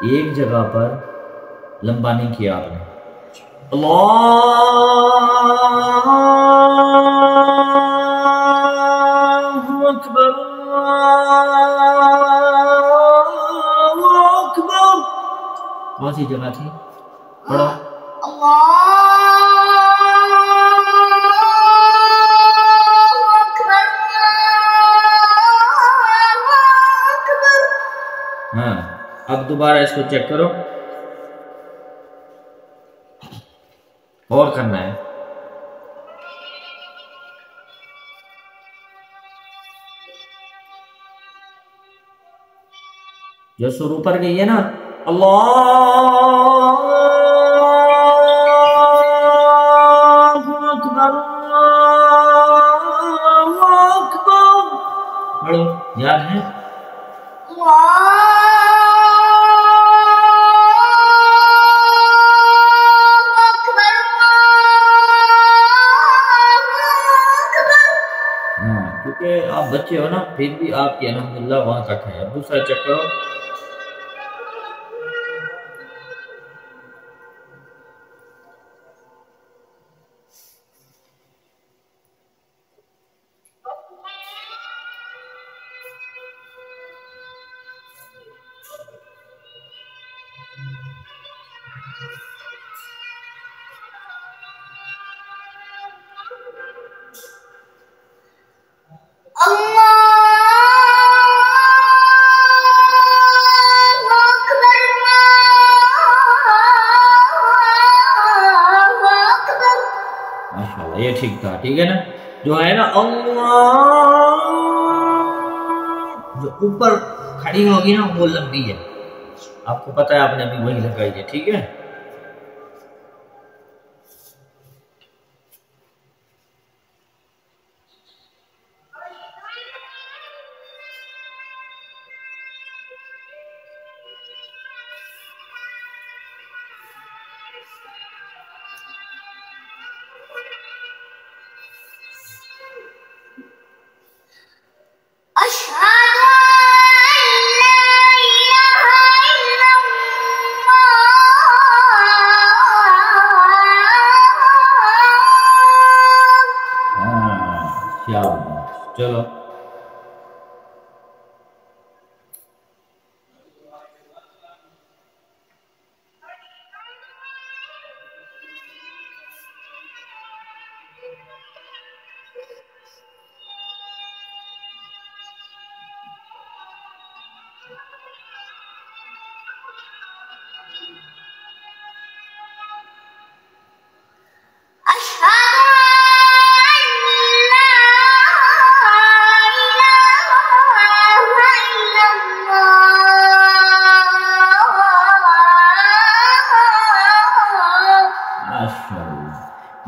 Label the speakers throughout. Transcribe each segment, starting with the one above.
Speaker 1: ایک جگہ پر لمبا نہیں کیا آپ نے. اللہ اکبر اللہ اکبر. کون سی جگہ تھی؟ پڑھو. ہاں اب دوبارہ اس کو چیک کرو اور کرنا ہے. جو سر اوپر گئی ہے نا اللہ اکبر اللہ اکبر پڑھو. یاد ہے؟ کیونکہ آپ بچے ہو نا پھر بھی آپ کی الحمدللہ وہاں تک ہے. اب دوسرا چیک کرو. یہ ٹھیک تھا. ٹھیک ہے نا. جو ہے نا اللہ جو اوپر کھڑی ہوگی نا وہ لمبی ہے. آپ کو پتا ہے آپ نے ابھی وہی لگائی ہے. ٹھیک ہے. چلو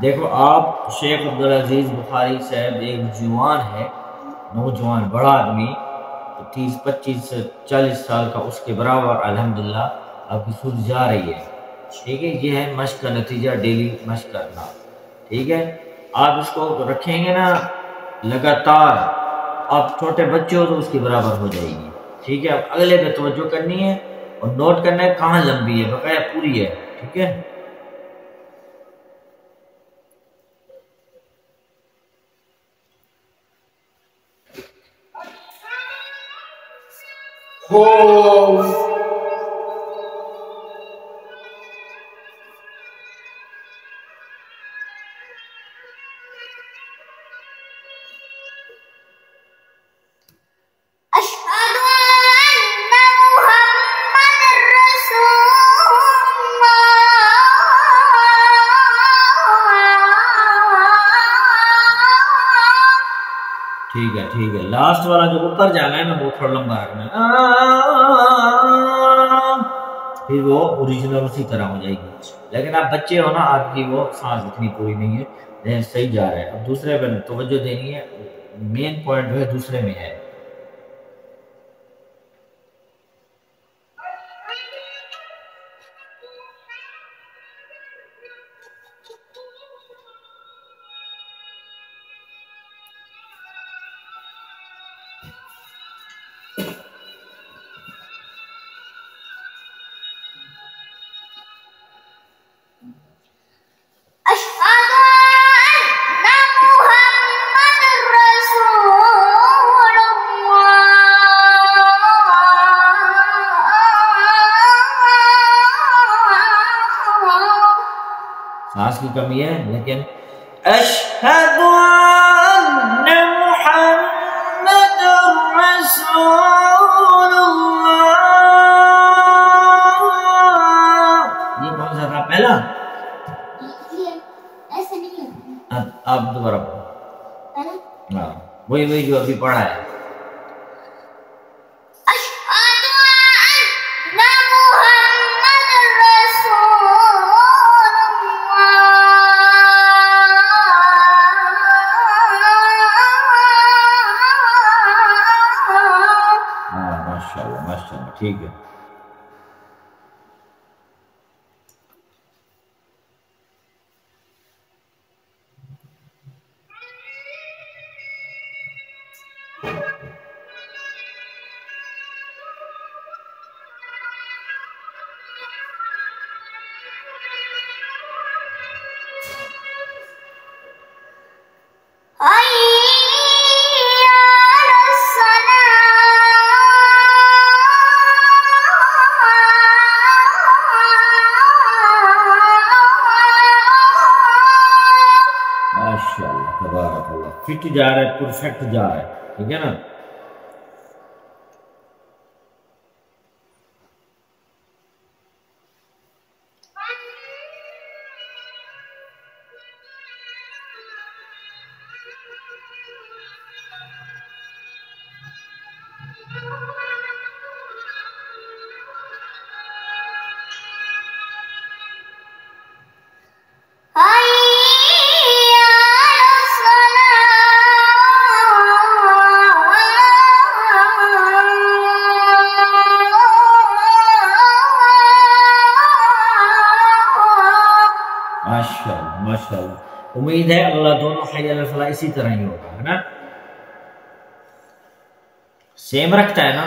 Speaker 1: دیکھو آپ شیخ عبدالعزیز بخاری صاحب ایک جوان ہے نوجوان بڑا آدمی 30-25-40 سال کا اس کے برابر الحمدللہ آپ کی سر جا رہی ہے. ٹھیک ہے. یہ ہے مشق کا نتیجہ ڈیلی مشق کرنا. ٹھیک ہے. آپ اس کو رکھیں گے نا لگاتار آپ چھوٹے بچے ہو تو اس کے برابر ہو جائے گی. ٹھیک ہے. اب اگلے پہ توجہ کرنی ہے اور نوٹ کرنا ہے کہاں لمبی ہے بقایا پوری ہے. ٹھیک ہے. ٹھیک ہے. ٹھیک ہے. لاسٹ والا جو اوپر جانا ہے نا وہ تھوڑا لمبا رکھنا ہے پھر وہ اوریجنل اسی طرح ہو جائے گی. لیکن آپ بچے ہو نا آپ کی وہ سانس اتنی پوری نہیں ہے. صحیح جا رہا ہے. اب دوسرے پہ توجہ دینی ہے. مین پوائنٹ جو ہے دوسرے میں ہے. سانس کی کمی ہے لیکن اشہد ان محمد رسول اللہ، یہ کون سا تھا پہلا؟
Speaker 2: ایسے نہیں ہے،
Speaker 1: آپ دوبارہ پڑھو. ہاں وہی جو ابھی پڑھا ہے. ٹھیک ہے. تبارک اللہ، فٹ جا رہا ہے، پرفیکٹ جا رہا ہے. ٹھیک ہے نا. ماشاء اللہ. امید ہے اللہ دونوں حی علی الفلاح اسی طرح ہی ہوگا، ہے نا؟ سیم رکھتا ہے نا.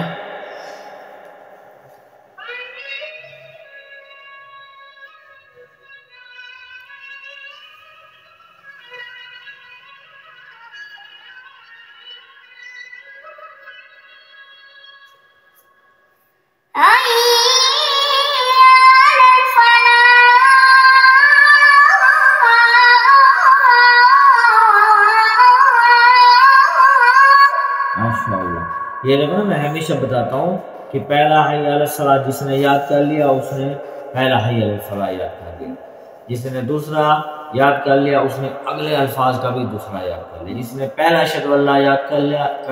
Speaker 1: یہ دیکھو نا، میں ہمیشہ بتاتا ہوں کہ پہلا حی علی الصلاح جس نے یاد کر لیا اس نے پہلا حی علی الفلاح یاد کر لیا. جس نے دوسرا یاد کر لیا اس نے اگلے الفاظ کا بھی دوسرا یاد کر لیا. جس نے پہلا اشہد اللہ یاد کر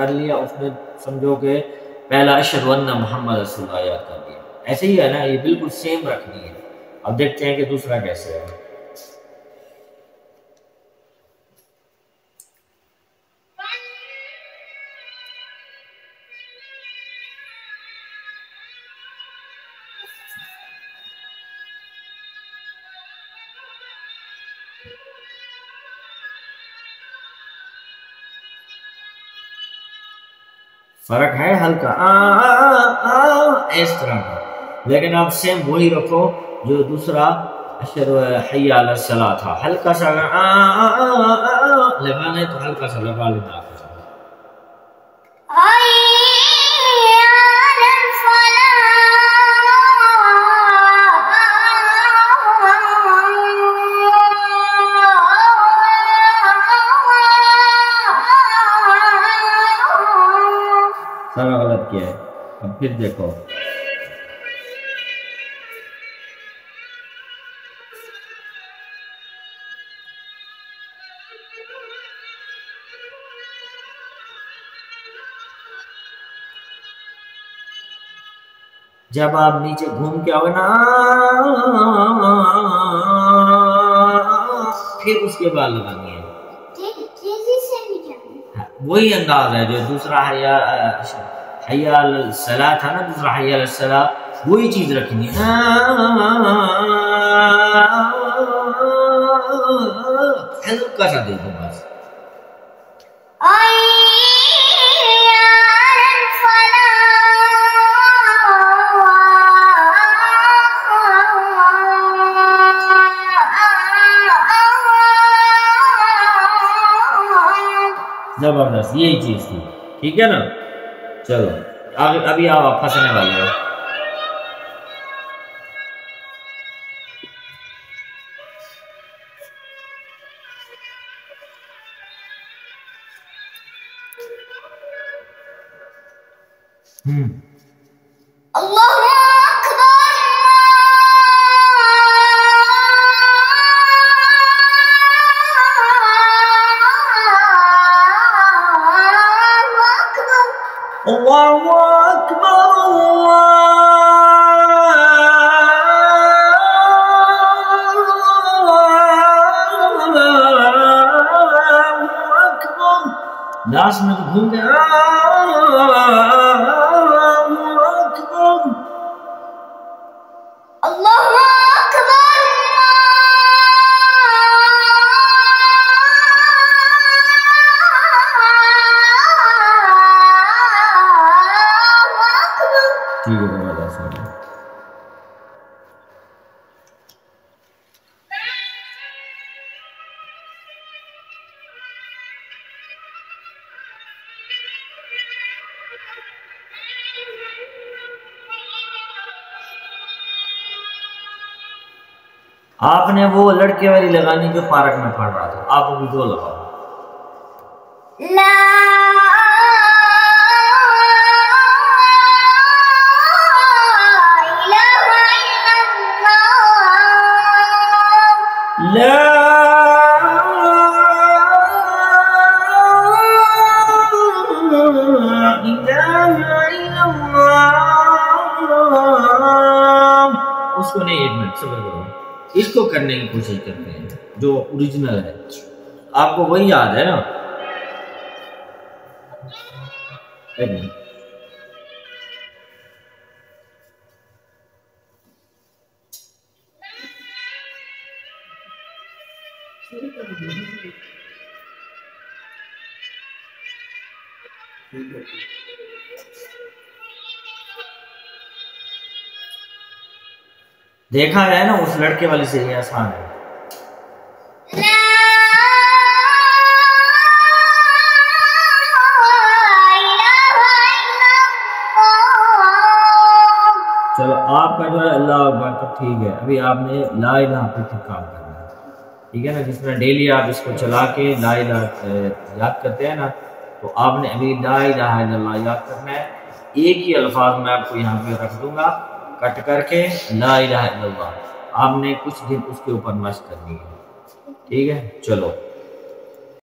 Speaker 1: لیا اس نے سمجھو کہ پہلا اشہد ان محمد رسول اللہ یاد کر لیا. ایسے ہی ہے نا، یہ بالکل سیم رکھنی ہے. اب دیکھتے ہیں کہ دوسرا کیسے ہے. فرق ہے ہلکا اس طرح کا، لیکن آپ سیم وہی رکھو جو دوسرا اشہد حی علی الصلاح تھا. ہلکا سا لگانا ہے تو ہلکا سا لگا لینا. سارا غلط کیا ہے. اب پھر دیکھو، جب آپ نیچے گھوم کے آؤ نا پھر اس کے بعد لگانی ہے. وہی انداز ہے جو دوسرا حی علی الصلاح تھا نا، دوسرا حی علی الصلاح وہی چیز رکھنی ہے. ہلکا سا دے دو بس. زبردست، یہی چیز تھی. ٹھیک ہے نا. چلو ابھی آپ پھنسنے والے ہو.
Speaker 2: اللہ اکبر
Speaker 1: اللہ اکبر لاس میں تو گھوم گیا
Speaker 2: اللہ اکبر
Speaker 1: ٹھیک ہے بابا صاحب آپ نے وہ لڑکے والی لگانی جو پارک میں پڑھ رہا تھا آپ ابھی دو لگاؤ
Speaker 2: لا الہ الا اللہ
Speaker 1: لا الہ الا اللہ اس کو نہیں ایک منٹ صبر کرو اس کو کرنے کی کوشش کرتے ہیں جو اوریجنل ہے آپ کو وہی یاد ہے نا ایک منٹ دیکھا ہے نا اس لڑکے والے سے یہ آسان ہے چلو آپ کا جو ہے اللہ اکبر تو ٹھیک ہے ابھی آپ نے لا الہ پہ کام کرنا ہے ٹھیک ہے نا جس طرح ڈیلی آپ اس کو چلا کے لا الہ یاد کرتے ہیں نا تو آپ نے ابھی لا الہ الا اللہ یاد کرنا ہے ایک ہی الفاظ میں آپ کو یہاں پہ رکھ دوں گا کٹ کر کے لا الہ الا اللہ آپ نے کچھ دن اس کے اوپر مشق کرنی ہے ٹھیک ہے چلو